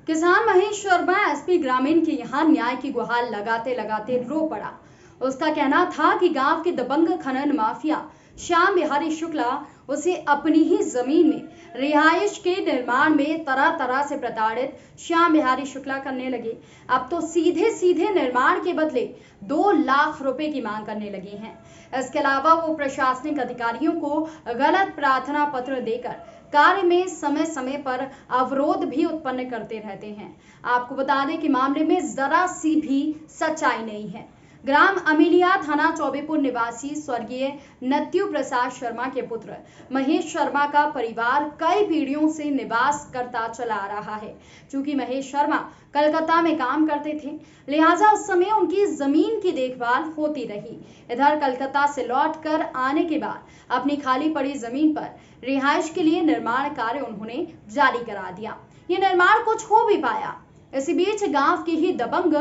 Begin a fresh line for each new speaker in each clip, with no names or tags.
किसान महेश शर्मा एसपी ग्रामीण के यहाँ न्याय की गुहार लगाते लगाते रो पड़ा। उसका कहना था कि गांव के दबंग खनन माफिया श्याम बिहारी शुक्ला उसे अपनी ही जमीन में रिहाइश के निर्माण में तरह तरह से प्रताड़ित श्याम बिहारी शुक्ला करने लगे। अब तो सीधे सीधे निर्माण के बदले 2 लाख रुपए की मांग करने लगे हैं। इसके अलावा वो प्रशासनिक अधिकारियों को गलत प्रार्थना पत्र देकर कार्य में समय समय पर अवरोध भी उत्पन्न करते रहते हैं। आपको बता दें कि मामले में जरा सी भी सच्चाई नहीं है। ग्राम अमीलिया थाना चौबेपुर निवासी स्वर्गीय नत्यु प्रसाद शर्मा के पुत्र महेश शर्मा का परिवार कई पीढ़ियों से निवास करता चला आ रहा है। चूंकि महेश शर्मा कलकत्ता में काम करते थे, लिहाजा उस समय उनकी जमीन की देखभाल होती रही। इधर कलकत्ता से लौटकर आने के बाद अपनी खाली पड़ी जमीन पर रिहाइश के लिए निर्माण कार्य उन्होंने जारी करा दिया। ये निर्माण कुछ हो भी पाया। इसी बीच गांव के ही दबंग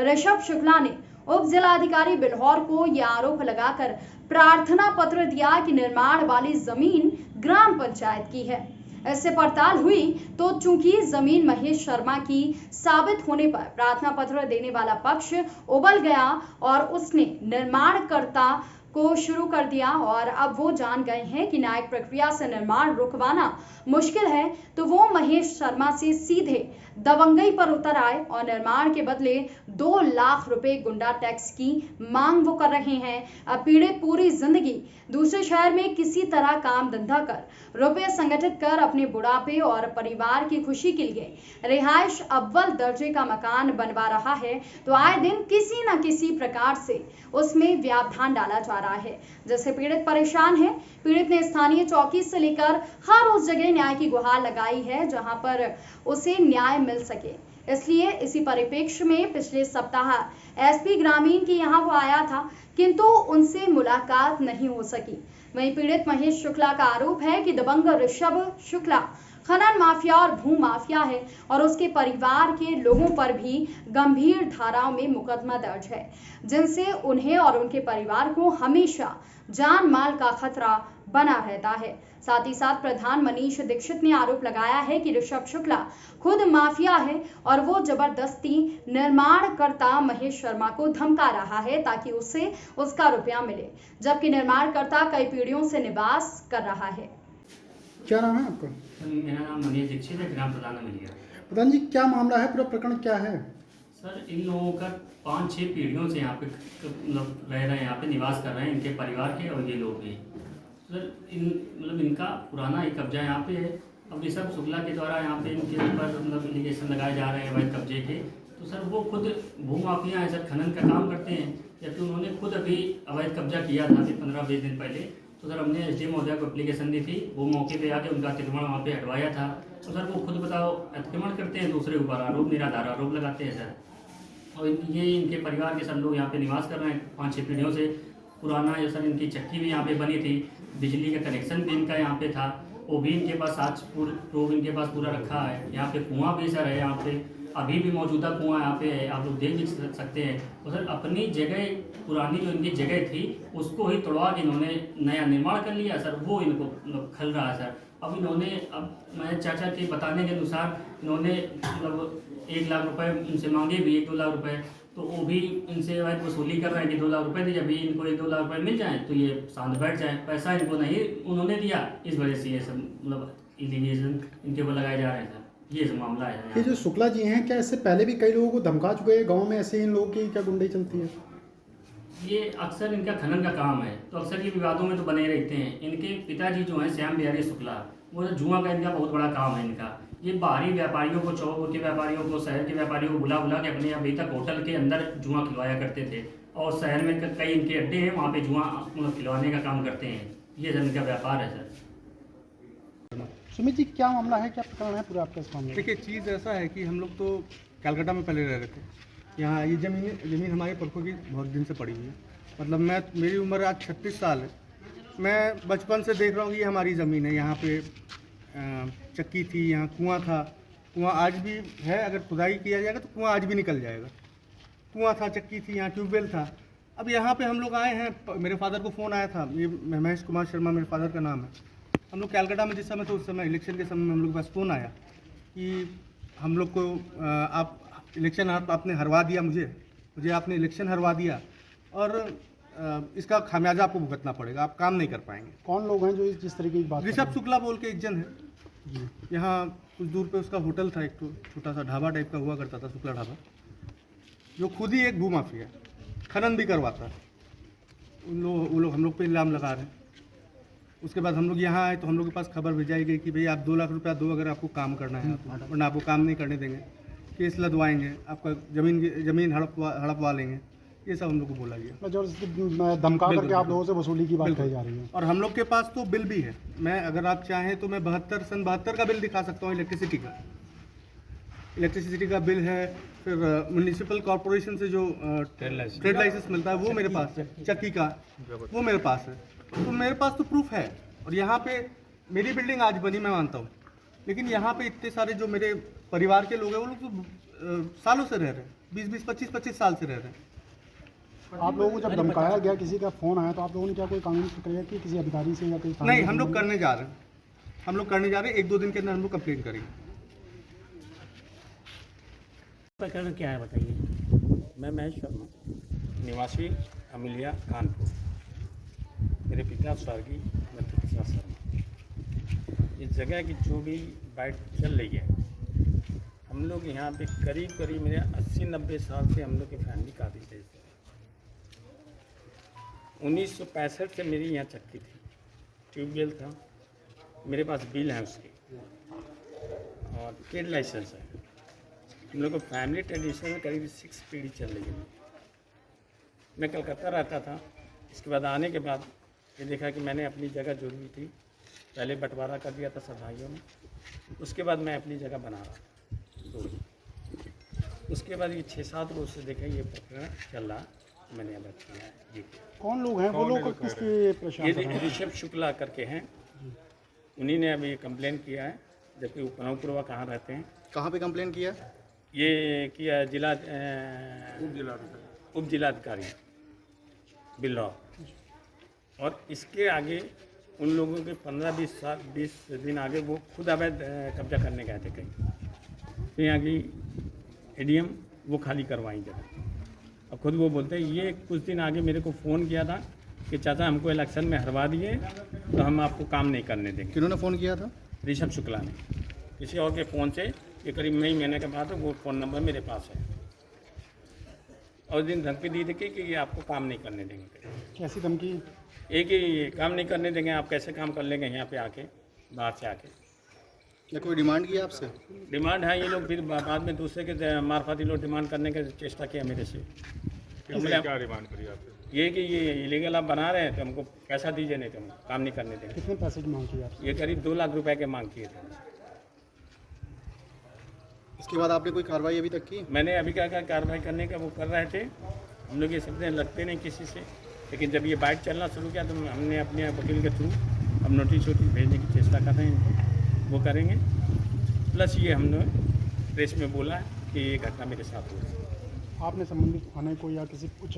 ऋषभ शुक्ला ने उप जिलाधिकारी बिल्हौर को यह आरोप लगाकर प्रार्थना पत्र दिया कि निर्माण वाली जमीन ग्राम पंचायत की है। इससे पड़ताल हुई तो चूंकि जमीन महेश शर्मा की साबित होने पर प्रार्थना पत्र देने वाला पक्ष उबल गया और उसने निर्माणकर्ता को शुरू कर दिया और अब वो जान गए हैं कि न्यायिक प्रक्रिया से निर्माण रुकवाना मुश्किल है, तो वो महेश शर्मा से सीधे दबंगई पर उतर आए और निर्माण के बदले 2 लाख रुपए गुंडा टैक्स की मांग वो कर रहे हैं। अब पीड़ित पूरी जिंदगी दूसरे शहर में किसी तरह काम धंधा कर रुपए संगठित कर अपने बुढ़ापे और परिवार की खुशी के लिए रिहाइश अव्वल दर्जे का मकान बनवा रहा है, तो आए दिन किसी न किसी प्रकार से उसमें व्यवधान डाला जा रहा है, जिससे पीड़ित परेशान है। पीड़ित ने स्थानीय चौकी से लेकर हर उस जगह न्याय की गुहार लगाई है जहां पर उसे न्याय मिल सके। इसलिए इसी परिप्रेक्ष्य में पिछले सप्ताह एसपी ग्रामीण के यहाँ वो आया था, किंतु उनसे मुलाकात नहीं हो सकी। वहीं पीड़ित महेश शुक्ला का आरोप है कि दबंग ऋषभ शुक्ला खनन माफिया और भू माफिया है और उसके परिवार के लोगों पर भी गंभीर धाराओं में मुकदमा दर्ज है, जिनसे उन्हें और उनके परिवार को हमेशा जान माल का खतरा बना रहता है। साथ ही साथ प्रधान मनीष दीक्षित ने आरोप लगाया है कि ऋषभ शुक्ला खुद माफिया है और वो जबरदस्ती निर्माणकर्ता महेश शर्मा को धमका रहा है ताकि उसे उसका रुपया मिले, जबकि निर्माणकर्ता कई पीढ़ियों से निवास कर रहा है।
क्या नाम है आपका?
मेरा नाम मनीष दीक्षित है, ग्राम प्रधान अमीलिया।
प्रधान जी, क्या मामला है, पूरा प्रकरण क्या है?
सर, इन लोगों का 5-6 पीढ़ियों से यहाँ पे मतलब रह रहे हैं, यहाँ पे निवास कर रहे हैं, इनके परिवार के और ये लोग भी। सर, इनका पुराना एक कब्जा यहाँ पे है। अब ऋषभ शुक्ला के द्वारा यहाँ पे इनके ऊपर मतलब एलिगेशन लगाए जा रहे हैं अवैध कब्जे के। तो सर वो खुद भू माफिया हैं सर, खनन का काम करते हैं, जबकि उन्होंने खुद अभी अवैध कब्जा किया था अभी 15-20 दिन पहले। तो सर हमने एसडीएम महोदय को एप्लीकेशन दी थी, वो मौके पे आके उनका अतिक्रमण वहाँ पे हटवाया था। तो सर वो खुद बताओ अतिक्रमण करते हैं, दूसरे ऊपर आरोप निराधार आरोप लगाते हैं सर। और ये इनके परिवार के सब लोग यहाँ पे निवास कर रहे हैं 5-6 पीढ़ियों से। पुराना ये सर इनकी चक्की भी यहाँ पे बनी थी, बिजली का कनेक्शन भी इनका यहाँ पे था, वो भी इनके पास आज प्रूफ इनके पास पूरा रखा है। यहाँ पे कुआं भी सर है, यहाँ पे अभी भी मौजूदा कुआं यहाँ पे है, आप लोग देख भी सकते हैं। तो सर अपनी जगह पुरानी जो इनकी जगह थी उसको ही तोड़वा के इन्होंने नया निर्माण कर लिया सर, वो इनको खल रहा है सर। अब इन्होंने, अब मैं चाचा के बताने के अनुसार इन्होंने मतलब 1 लाख रुपए उनसे मांगे भी, 1-2 लाख रुपए, तो वो भी इनसे अवैध वसूली कर रहे हैं कि 2 लाख रुपए दीजिए, अभी इनको 1-2 लाख रुपए मिल जाए तो ये शांत बैठ जाए। पैसा इनको नहीं उन्होंने दिया, इस वजह से ये सब मतलब इलीगेशन इनके ऊपर लगाए जा रहे हैं सर। ये सब मामला है।
ये जो शुक्ला जी हैं, क्या इससे पहले भी कई लोगों को धमका चुके हैं गाँव में? ऐसे इन लोगों की क्या गुंडाई चलती है?
ये अक्सर इनका खनन का काम है, तो अक्सर ये विवादों में तो बने रहते हैं। इनके पिताजी जो हैं श्याम बिहारी शुक्ला, वो जुआ का इनका बहुत बड़ा काम है इनका। ये बाहरी व्यापारियों को, चौबेपुर के व्यापारियों को, शहर के व्यापारियों को बुला के अपने अभी तक होटल के अंदर जुआ खिलवाया करते थे और शहर में कई इनके अड्डे हैं, वहाँ पे जुआ मतलब खिलवाने का काम करते हैं। ये इनका व्यापार है सर।
सुमित जी, क्या मामला है, क्या प्रकरण है पूरा आपका इस मामले?
देखिए, चीज़ ऐसा है कि हम लोग तो कलकत्ता में पहले रह रहे थे। यहाँ ये ज़मीन हमारे पुरखों की बहुत दिन से पड़ी हुई है। मतलब मेरी उम्र आज 36 साल है। मैं बचपन से देख रहा हूँ कि ये हमारी ज़मीन है। यहाँ पे चक्की थी, यहाँ कुआं था, कुआं आज भी है, अगर खुदाई किया जाएगा तो कुआं आज भी निकल जाएगा। कुआं था, चक्की थी, यहाँ ट्यूबवेल था। अब यहाँ पे हम लोग आए हैं, मेरे फादर को फ़ोन आया था, ये महेश कुमार शर्मा मेरे फादर का नाम है। हम लोग कलकत्ता में जिस समय, तो उस समय इलेक्शन के समय में हम लोग के पास फ़ोन आया कि हम लोग को आप इलेक्शन आपने हरवा दिया, मुझे आपने इलेक्शन हरवा दिया और इसका खामियाजा आपको भुगतना पड़ेगा, आप काम नहीं कर पाएंगे।
कौन लोग हैं जो जिस तरीके की बात कर रहे
ऋषभ शुक्ला बोल के एक जन है, यहाँ कुछ दूर पे उसका होटल था, एक तो छोटा सा ढाबा टाइप का हुआ करता था, शुक्ला ढाबा, जो खुद ही एक भूमाफिया है, खनन भी करवाता है। वो लोग हम लोग पे इल्ज़ाम लगा रहे हैं। उसके बाद हम लोग यहाँ आए तो हम लोग के पास खबर भेजाई गई कि भाई आप 2 लाख रुपया दो अगर आपको काम करना है, वरना आपको काम नहीं करने देंगे, केस लदवाएंगे, आपका ज़मीन हड़पवा लेंगे, ये सब हम लोग को बोला गया।
हैं जो धमका करके आप लोगों से वसूली की बात कही जा रही है।
और हम लोग के पास तो बिल भी है, मैं अगर आप चाहें तो मैं 72 का बिल दिखा सकता हूँ, इलेक्ट्रिसिटी का बिल है। फिर म्यूनिसिपल कॉरपोरेशन से जो ट्रेड लाइसेंस मिलता है वो मेरे पास है, चक्की का वो मेरे पास है, तो मेरे पास तो प्रूफ है। और यहाँ पे मेरी बिल्डिंग आज बनी, मैं मानता हूँ, लेकिन यहाँ पे इतने सारे जो मेरे परिवार के लोग हैं वो लोग तो सालों से रह रहे हैं, 20-20, 25-25 साल से रह रहे हैं।
आप लोगों को जब धमकाया गया, किसी का फोन आया, तो आप लोगों ने क्या कोई कानूनी प्रक्रिया की किसी अधिकारी से या कोई?
नहीं, हम लोग करने जा रहे हैं, 1-2 दिन के अंदर हम लोग कंप्लेंट करेंगे।
प्रकरण क्या है बताइए।
मैं महेश शर्मा, निवासी अमिलिया कानपुर। मेरे पिता स्वर्गीय मध्य प्रसाद शर्मा। इस जगह की जो भी बाइट चल रही है, हम लोग यहाँ पे करीब मेरे 80-90 साल से हम लोग की फैमिली काफ़ी तेज है। 1965 से मेरी यहाँ चक्की थी, ट्यूबवेल था, मेरे पास बिल है उसके और ट्रेड लाइसेंस है। हम लोग को फैमिली ट्रेडिशन में करीब 6 पीढ़ी चल रही है। मैं कलकत्ता रहता था, इसके बाद आने के बाद ये देखा कि मैंने अपनी जगह जो भी थी पहले बंटवारा कर दिया था सब भाइयों में, उसके बाद मैं अपनी जगह बना रहा था। उसके बाद ये 6-7 रोज से देखा ये प्रकरण चल रहा, मैंने अलग किया है। ये
कौन लोग हैं वो लोग, किसके परेशान?
ये ऋषभ शुक्ला करके हैं, उन्हीं ने अभी कंप्लेन किया है, जबकि पनौपुरवा कहाँ रहते हैं।
कहाँ पे कंप्लेन किया?
ये किया उप जिलाधिकारी बिल्लौर। और इसके आगे उन लोगों के 15-20 दिन आगे वो खुद अवैध कब्जा करने गए थे कहीं, फिर आगे एडीएम वो खाली करवाई जगह। अब खुद वो बोलते हैं, ये कुछ दिन आगे मेरे को फ़ोन किया था कि चाचा हमको इलेक्शन में हरवा दिए तो हम आपको काम नहीं करने देंगे।
किन्होंने फ़ोन किया था?
ऋषभ शुक्ला ने, किसी और के फ़ोन से। ये करीब मई महीने के बाद वो फ़ोन नंबर मेरे पास है। और दिन धमकी दी थी कि ये आपको काम नहीं करने देंगे।
कैसी धमकी?
एक ही काम नहीं करने देंगे, आप कैसे काम कर लेंगे यहाँ पे आके, बाहर से आके।
या कोई डिमांड किया आपसे?
डिमांड है, ये लोग फिर बाद में दूसरे के मार्फत ये लोग डिमांड करने का चेष्टा किया मेरे से।
क्या डिमांड करी आपसे?
ये कि ये इलीगल आप बना रहे हैं तो हमको पैसा दीजिए, नहीं तो हम काम नहीं करने देंगे।
कितने पैसे की मांग की आपसे?
ये करीब 2 लाख रुपए के मांग किए थे।
इसके बाद आपने कोई कार्रवाई अभी तक की?
मैंने अभी क्या कार्रवाई करने का वो कर रहे थे। हम लोग ये सब लगते नहीं किसी से, लेकिन जब ये बाइट चलना शुरू किया तो हमने अपने वकील के थ्रू हम नोटिस भेजने की चेष्टा कर रहे हैं, वो करेंगे। प्लस ये हमने प्रेस में बोला है कि ये घटना मेरे साथ हो रही है।
आपने संबंधित थाने को या किसी उच्च